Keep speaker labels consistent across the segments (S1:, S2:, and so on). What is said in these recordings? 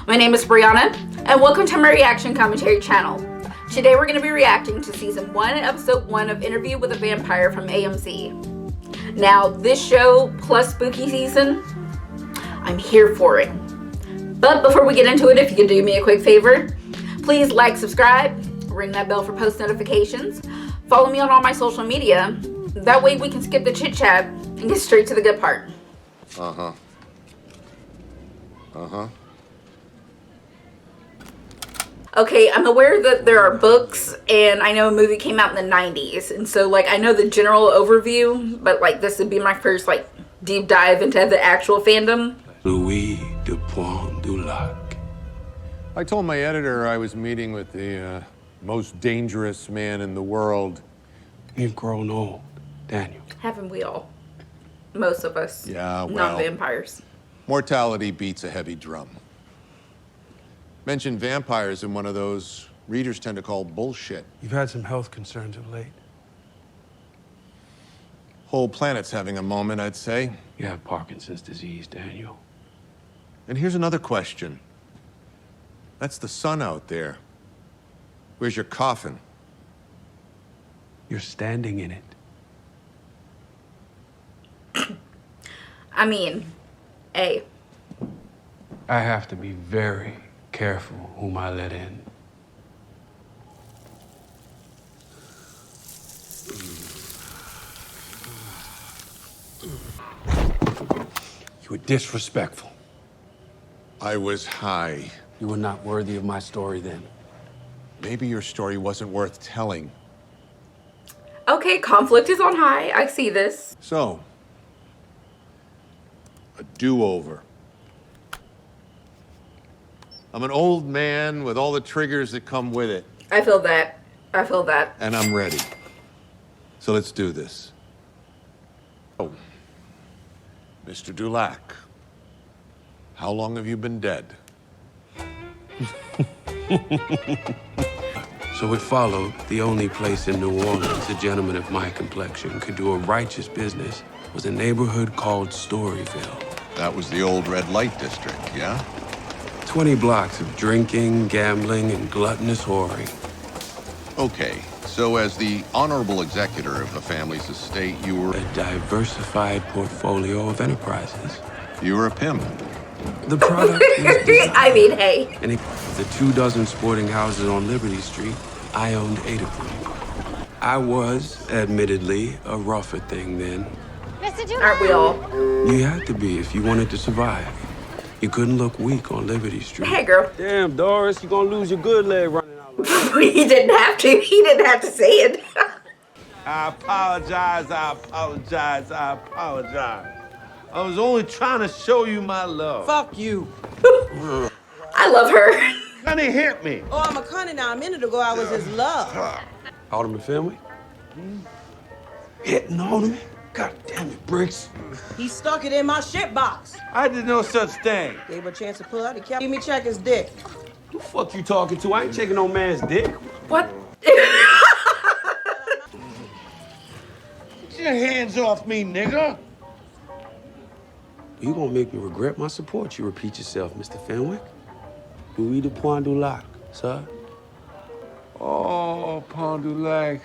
S1: My name is Brianna, and welcome to my reaction commentary channel. Today we're going to be reacting to Season 1, Episode 1 of Interview with a Vampire from AMC. Now, this show, plus spooky season, I'm here for it. But before we get into it, if you could do me a quick favor, please like, subscribe, ring that bell for post notifications, follow me on all my social media. That way we can skip the chit chat and get straight to the good part. Okay, I'm aware that there are books, and I know a movie came out in the 90s, and so, like, I know the general overview, but, like, this would be my first, like, deep dive into the actual fandom.
S2: Louis de Point du Lac.
S3: I told my editor I was meeting with the most dangerous man in the world.
S2: You've grown old, Daniel.
S1: Haven't we all? Most of us.
S3: Yeah, well,
S1: non-vampires.
S3: Mortality beats a heavy drum. Mention vampires in one of those readers tend to call bullshit.
S2: You've had some health concerns of late.
S3: Whole planet's having a moment, I'd say.
S2: You have Parkinson's disease, Daniel.
S3: And here's another question. That's the sun out there. Where's your coffin?
S2: You're standing in it.
S1: I mean, I
S2: have to be very careful whom I let in. You were disrespectful.
S3: I was high.
S2: You were not worthy of my story then.
S3: Maybe your story wasn't worth telling.
S1: Okay, conflict is on high. I see this.
S3: So, a do-over. I'm an old man with all the triggers that come with it.
S1: I feel that. I feel that.
S3: And I'm ready. So let's do this. Oh, Mr. Dulac, how long have you been dead?
S2: So it followed the only place in New Orleans a gentleman of my complexion could do a righteous business was a neighborhood called Storyville.
S3: That was the old red light district, yeah?
S2: 20 blocks of drinking, gambling, and gluttonous whoring.
S4: Okay, so as the honorable executor of the family's estate, you were...
S2: A diversified portfolio of enterprises.
S4: You were a pimp.
S2: The product was designed.
S1: I mean, hey.
S2: And the 24 sporting houses on Liberty Street, I owned 8 of them. I was, admittedly, a rougher thing then.
S1: Aren't we all?
S2: You had to be if you wanted to survive. You couldn't look weak on Liberty Street.
S1: Hey, girl.
S5: Damn, Doris, you're gonna lose your good leg running out like that.
S1: He didn't have to. He didn't have to say it.
S5: I apologize, I apologize, I apologize. I was only trying to show you my love.
S6: Fuck you.
S1: I love her.
S5: Honey hit me.
S6: Oh, I'm a cunning now. A minute ago, I was his love.
S2: Alderman family? Hitting on me? God damn it, Briggs.
S6: He stuck it in my shit box.
S5: I did no such thing.
S6: Get Gave her a chance to pull out. He kept me check his dick.
S5: Who the fuck you talking to? I ain't checking no man's dick.
S1: What?
S5: Get your hands off me, nigga.
S2: You gonna make me regret my support. You repeat yourself, Mr. Fenwick. Louis de Point du Lac, sir.
S5: Oh, Pont du Lac.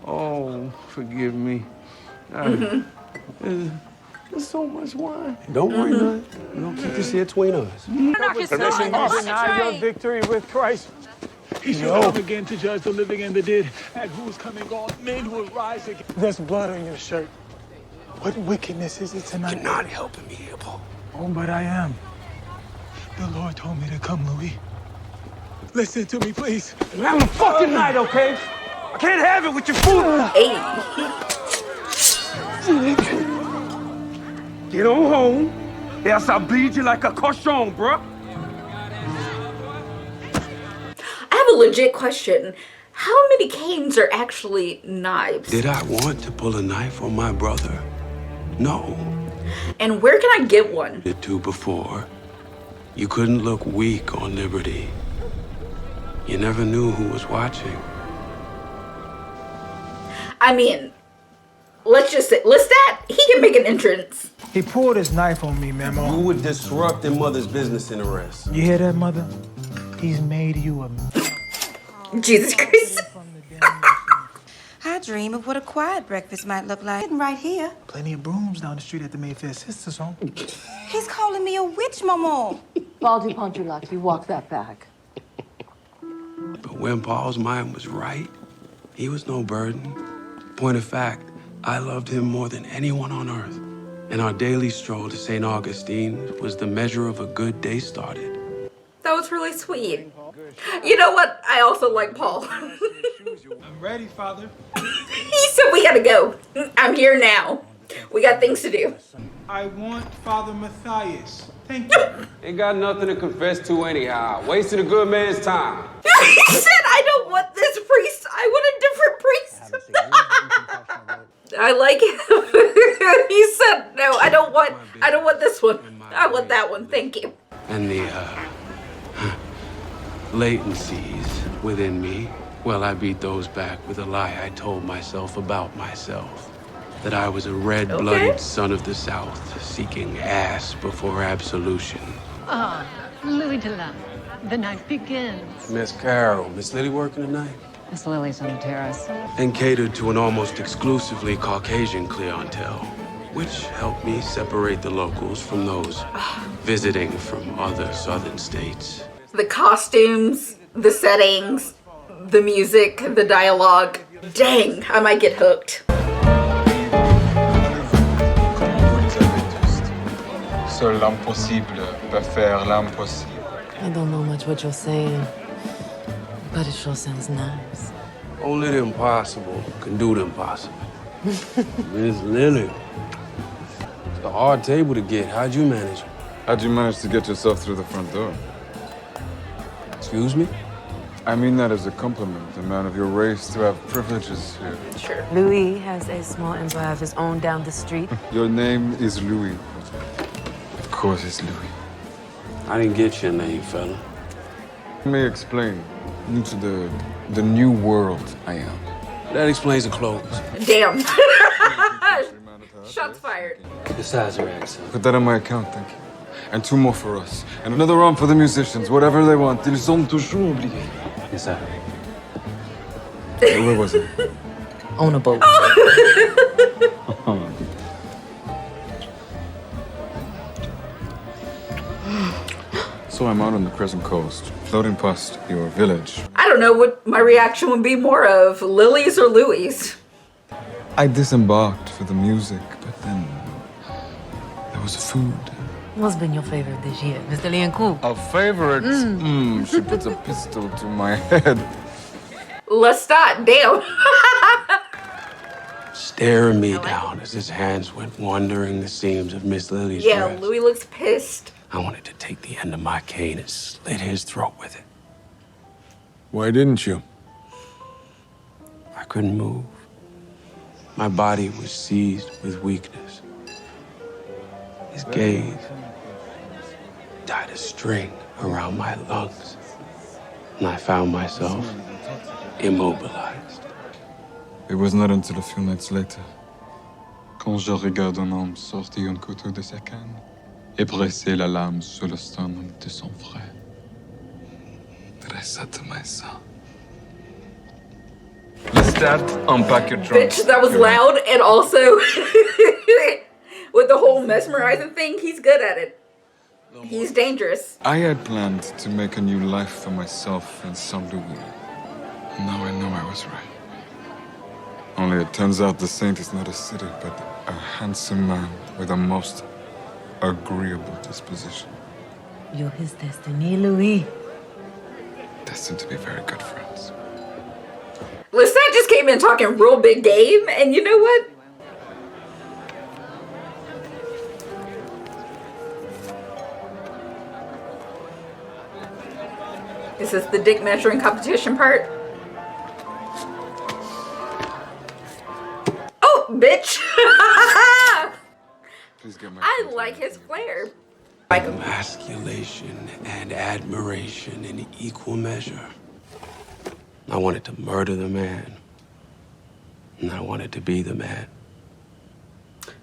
S5: Oh, forgive me. There's so much wine.
S2: Don't worry, none. We're gonna keep this here between us.
S7: Deny your
S5: victory with Christ.
S7: He shall come again to judge the living and the dead, and who's coming on? Men will rise again. There's blood on your shirt. What wickedness is it tonight?
S2: You're not helping me here, Paul.
S7: Oh, but I am. The Lord told me to come, Louis. Listen to me, please.
S5: I'm having a fucking night, okay? I can't have it with your food.
S1: Hey.
S5: Get on home, else I'll bleed you like a cochon, bruh.
S1: I have a legit question. How many canes are actually knives?
S2: Did I want to pull a knife on my brother? No.
S1: And where can I get one?
S2: Did to before. You couldn't look weak on Liberty. You never knew who was watching.
S1: I mean, let's just say, Lestat, he can make an entrance.
S7: He pulled his knife on me, Memo.
S2: You would disrupt your mother's business interests.
S7: You hear that, Mother? He's made you a...
S1: Jesus Christ.
S8: I dream of what a quiet breakfast might look like. Sitting right here.
S7: Plenty of brooms down the street at the Mayfair Sisters home.
S8: He's calling me a witch, Maman.
S9: Baldy Ponchulak, you walk that back.
S2: But when Paul's mind was right, he was no burden. Point of fact, I loved him more than anyone on earth. And our daily stroll to St. Augustine was the measure of a good day started.
S1: That was really sweet. You know what? I also like Paul.
S7: I'm ready, Father.
S1: He said we gotta go. I'm here now. We got things to do.
S7: I want Father Matthias. Thank you.
S2: Ain't got nothing to confess to anyhow. Wasting a good man's time.
S1: He said, I don't want this priest. I want a different priest. I like it. He said, no, I don't want this one. I want that one. Thank you.
S2: And the, latencies within me, well, I beat those back with a lie I told myself about myself. That I was a red-blooded son of the South, seeking ass before absolution.
S9: Ah, Louis Delan. The night begins.
S2: Miss Carol, Miss Lily working tonight?
S9: Miss Lily's on the terrace.
S2: And catered to an almost exclusively Caucasian clientele, which helped me separate the locals from those visiting from other southern states.
S1: The costumes, the settings, the music, the dialogue. Dang, I might get hooked.
S10: Seul l'impossible peut faire l'impossible.
S9: I don't know much what you're saying, but it sure sounds nice.
S2: Only the impossible can do the impossible. Miss Lily. It's a hard table to get. How'd you manage?
S10: How'd you manage to get yourself through the front door?
S2: Excuse me?
S10: I mean that as a compliment, a man of your race to have privileges here.
S1: Sure.
S9: Louis has a small empire of his own down the street.
S10: Your name is Louis. Of course it's Louis.
S2: I didn't get your name, fella.
S10: Let me explain. New to the new world I am.
S2: That explains the clothes.
S1: Damn. Shots fired.
S2: Besides her accent.
S10: Put that on my account, thank you. And 2 more for us. And another round for the musicians, whatever they want. Ils sont toujours obligés.
S2: Yes, sir.
S10: Hey, where was it?
S9: On a boat.
S10: So I'm out on the Crescent Coast, floating past your village.
S1: I don't know what my reaction would be more of, Lily's or Louis.
S10: I disembarked for the music, but then there was food.
S9: What's been your favorite this year, Mr. Lianku?
S10: A favorite? She puts a pistol to my head.
S1: Lestat, damn.
S2: Staring me down as his hands went wandering the seams of Miss Lily's
S1: Yeah,
S2: dress.
S1: Louis looks pissed.
S2: I wanted to take the end of my cane and slit his throat with it.
S3: Why didn't you?
S2: I couldn't move. My body was seized with weakness. His gaze tied a string around my lungs, and I found myself immobilized.
S10: It was not until a few nights later, quand je regarde un homme sortir un couteau de sa canne et presser la lame sur le sternum de son frère, that I said to myself, Lestat, unpack your trunk.
S1: Bitch, that was loud, and also with the whole mesmerizing thing, he's good at it. He's dangerous.
S10: I had planned to make a new life for myself in Saint Louis. Now I know I was right. Only it turns out the saint is not a city, but a handsome man with a most agreeable disposition.
S9: You're his destiny, Louis.
S10: Destined to be very good friends.
S1: Lestat just came in talking real big game, and you know what? Is this the dick measuring competition part? Oh, bitch!
S10: Please get my
S1: I like his flair.
S2: Emasculation and admiration in equal measure. I wanted to murder the man, and I wanted to be the man.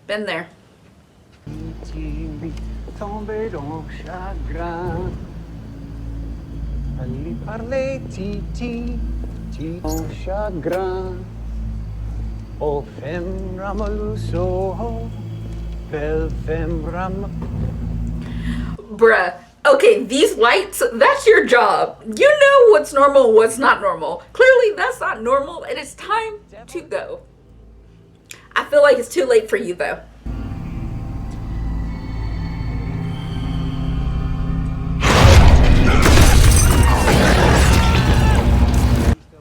S1: Been there. Bruh. Okay, these lights, that's your job. You know what's normal and what's not normal. Clearly, that's not normal, and it's time to go. I feel like it's too late for you, though.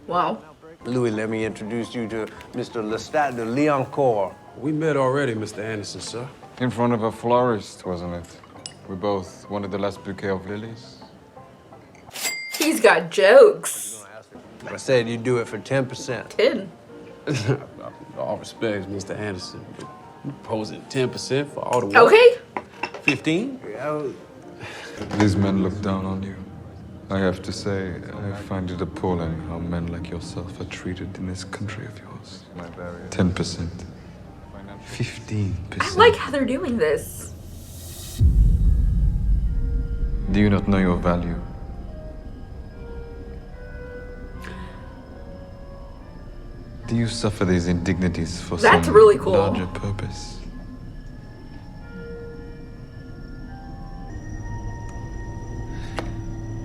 S1: Wow.
S11: Louis, let me introduce you to Mr. Lestat de Liancourt.
S2: We met already, Mr. Anderson, sir.
S10: In front of a florist, wasn't it? We both wanted the last bouquet of lilies.
S1: He's got jokes.
S11: I said you'd do it for 10%.
S1: 10.
S2: All respects, Mr. Anderson, but you posing 10% for all the work.
S1: Okay.
S2: 15?
S10: These men look down on you. I have to say, I find it appalling how men like yourself are treated in this country of yours. 10%. 15%.
S1: I like how they're doing this.
S10: Do you not know your value? Do you suffer these indignities for
S1: That's
S10: some
S1: really cool.
S10: larger purpose?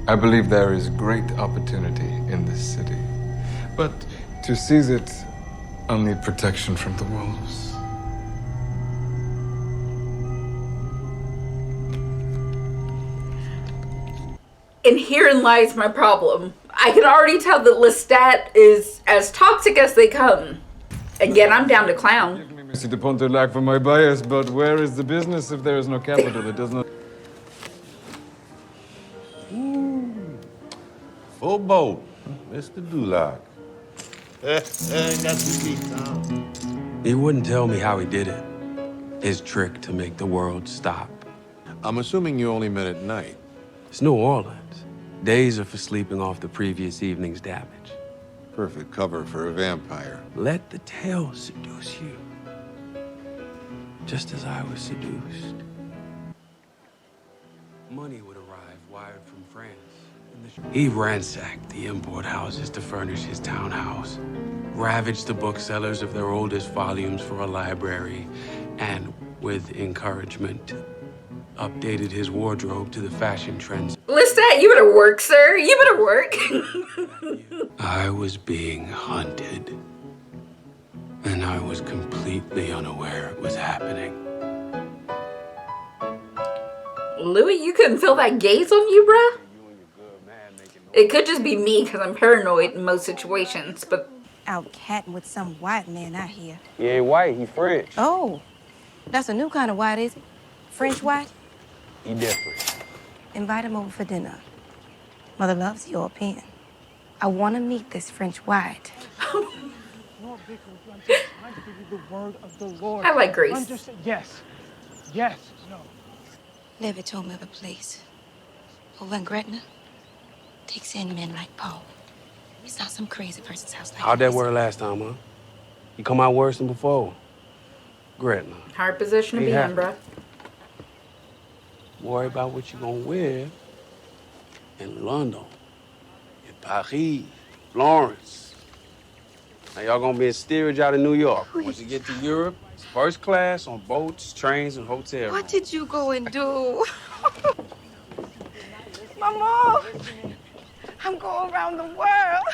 S10: I believe there is great opportunity in this city, but to seize it, I'll need protection from the wolves.
S1: And herein lies my problem. I can already tell that Lestat is as toxic as they come. And yet I'm down to clown.
S10: Monsieur de Pontelac for my bias, but where is the business if there is no capital? It does not...
S5: Full boat, Mr. Dulac. Got to see Tom.
S2: He wouldn't tell me how he did it. His trick to make the world stop.
S3: I'm assuming you only met at night.
S2: It's New Orleans. Days are for sleeping off the previous evening's damage.
S3: Perfect cover for a vampire.
S2: Let the tale seduce you. Just as I was seduced. Money would arrive wired from France. He ransacked the import houses to furnish his townhouse, ravaged the booksellers of their oldest volumes for a library, and with encouragement, updated his wardrobe to the fashion trends.
S1: Lestat, you better work, sir. You better work.
S2: I was being hunted, and I was completely unaware it was happening.
S1: Louis, you couldn't feel that gaze on you, bruh? It could just be me because I'm paranoid in most situations, but...
S8: Out catting with some white man out here.
S11: He ain't white, he French.
S8: Oh, that's a new kind of white, is it? French white?
S11: He different.
S8: Invite him over for dinner. Mother loves European. I want to meet this French white.
S1: I like Grace.
S7: Yes. Yes. No.
S8: Levy told me of a place over in Gretna. Takes in men like Paul. It's not some crazy person's house like
S2: How'd that
S8: yours.
S2: work last time, huh? You come out worse than before. Gretna.
S1: Hard position to be in, bruh.
S2: Worry about what you're gonna wear in London, in Paris, Florence. Now y'all gonna be in steerage out of New York. Once you get to Europe, it's first class on boats, trains, and hotel
S8: What
S2: rooms.
S8: did you go and do? Mama, I'm going around the world.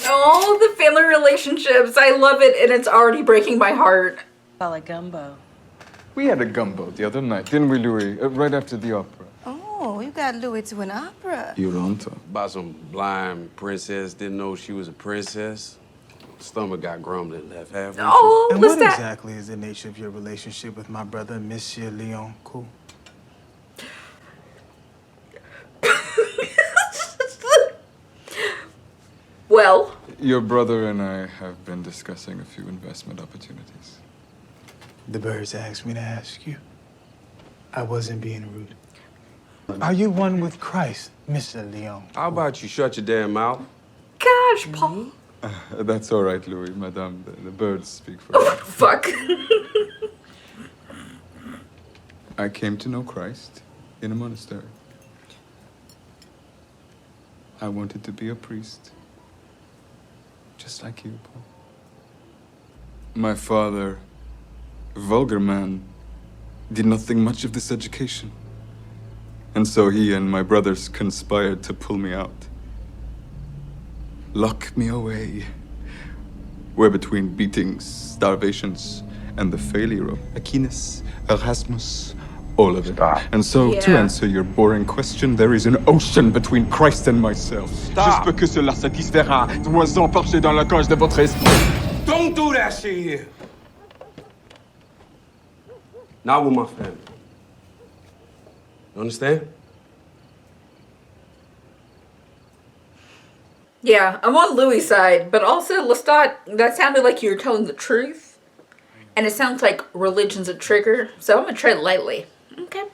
S1: Oh, the family relationships. I love it, and it's already breaking my heart.
S6: Call it gumbo.
S10: We had a gumbo the other night, didn't we, Louis? Right after the opera.
S8: Oh, you got Louis to an opera.
S10: Toronto.
S2: About some blind princess, didn't know she was a princess. Stomach got grumbling, left halfway.
S1: Oh,
S7: And
S1: what's
S7: what
S1: that?
S7: exactly is the nature of your relationship with my brother, Monsieur Liancourt?
S1: Well,
S10: Your brother and I have been discussing a few investment opportunities.
S7: The birds asked me to ask you. I wasn't being rude. Are you one with Christ, Mr. Leon?
S2: How about you shut your damn mouth?
S1: gosh, Paul.
S10: That's all right, Louis, madame. The birds speak for
S1: Oh, fuck.
S10: I came to know Christ in a monastery. I wanted to be a priest, just like you, Paul. My father, a vulgar man, did not think much of this education. And so he and my brothers conspired to pull me out. Lock me away. Where between beatings, starvations, and the failure of Aquinas, Erasmus, all of it. And so, to answer your boring question, there is an ocean between Christ and myself. Juste que cela satisfera trois ans penchés dans la cage de votre esprit.
S2: Don't do that shit here. Not with my family. You understand?
S1: Yeah, I'm on Louis' side, but also Lestat, that sounded like you were telling the truth. And it sounds like religion's a trigger, so I'm gonna tread lightly. Okay.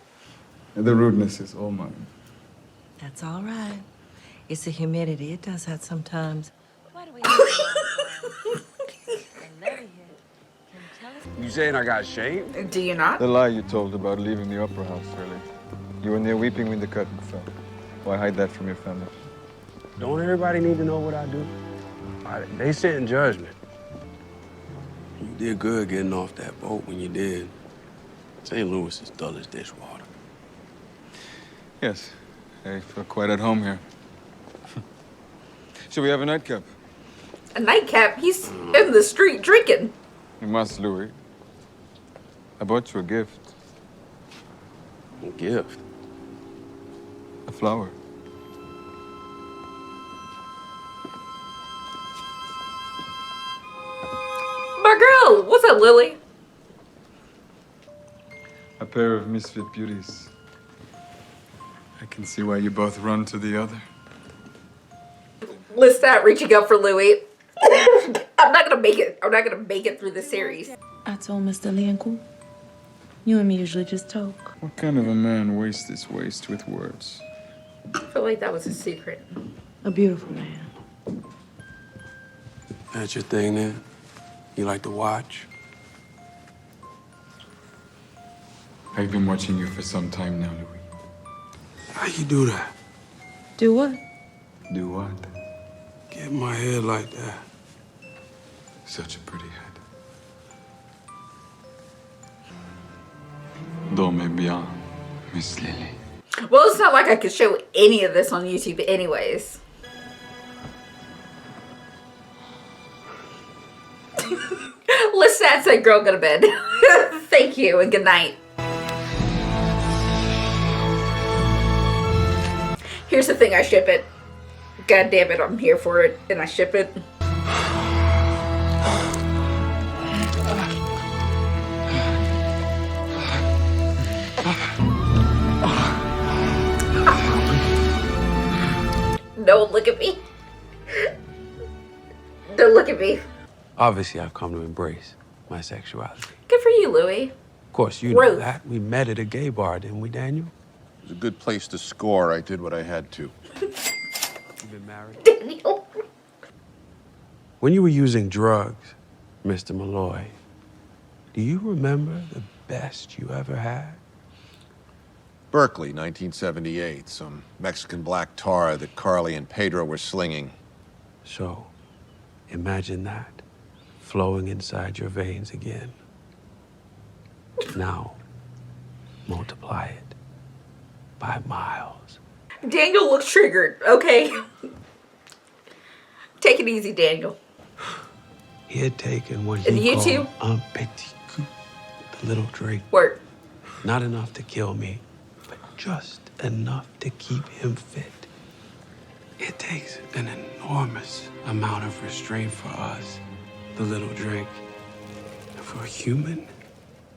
S10: The rudeness is all mine.
S12: That's all right. It's the humidity. It does that sometimes.
S2: You saying I got shaved?
S1: Do you not?
S10: The lie you told about leaving the opera house early. You were near weeping when the curtain fell. Why hide that from your family?
S2: Don't everybody need to know what I do? They sit in judgment. You did good getting off that boat when you did. St. Louis is dull as dishwater.
S10: Yes, I feel quite at home here. Shall we have a nightcap?
S1: A nightcap? He's in the street drinking.
S10: You must, Louis. I bought you a gift.
S2: A gift?
S10: A flower.
S1: My girl! What's up, Lily?
S10: A pair of misfit beauties. I can see why you both run to the other.
S1: Lestat reaching up for Louis. I'm not gonna make it. I'm not gonna make it through the series.
S13: I told Mr. Lianku. You and me usually just talk.
S10: What kind of a man wastes his waste with words?
S1: I feel like that was a secret.
S13: A beautiful man.
S2: That's your thing then? You like to watch?
S10: I've been watching you for some time now, Louis.
S2: How you do that?
S13: Do what?
S10: Do what?
S2: Get my head like that.
S10: Such a pretty head. Dormez bien, Miss Lily.
S1: Well, it's not like I could show any of this on YouTube anyways. Lestat said, girl, go to bed. Thank you and good night. Here's the thing, I ship it. God damn it, I'm here for it, and I ship it. Don't look at me. Don't look at me.
S2: Obviously, I've come to embrace my sexuality.
S1: Good for you, Louis.
S2: Of course, you know that. We met at a gay bar, didn't we, Daniel?
S4: It was a good place to score. I did what I had to.
S2: You've been married?
S1: Daniel.
S2: When you were using drugs, Mr. Malloy, do you remember the best you ever had?
S4: Berkeley, 1978. Some Mexican black tar that Carly and Pedro were slinging.
S2: So, imagine that flowing inside your veins again. Now, multiply it by miles.
S1: Daniel looks triggered, okay? Take it easy, Daniel.
S2: He had taken what
S1: And
S2: he
S1: you
S2: called
S1: too?
S2: un petit coup, the little drink.
S1: Word.
S2: Not enough to kill me, but just enough to keep him fit. It takes an enormous amount of restraint for us, the little drink. And for a human,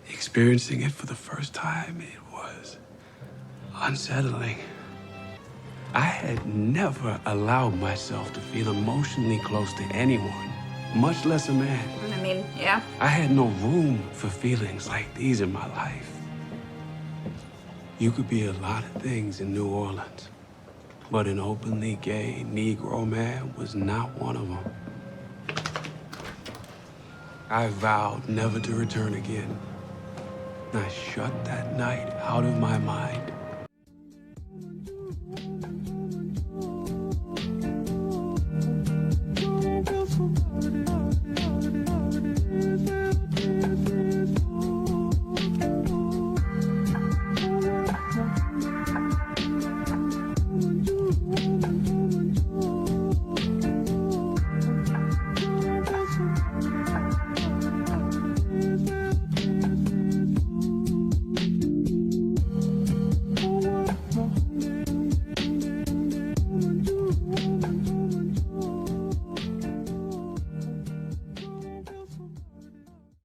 S2: experiencing it for the first time, it was unsettling. I had never allowed myself to feel emotionally close to anyone, much less a man.
S1: I mean, yeah.
S2: I had no room for feelings like these in my life. You could be a lot of things in New Orleans, but an openly gay Negro man was not one of them. I vowed never to return again. And I shut that night out of my mind.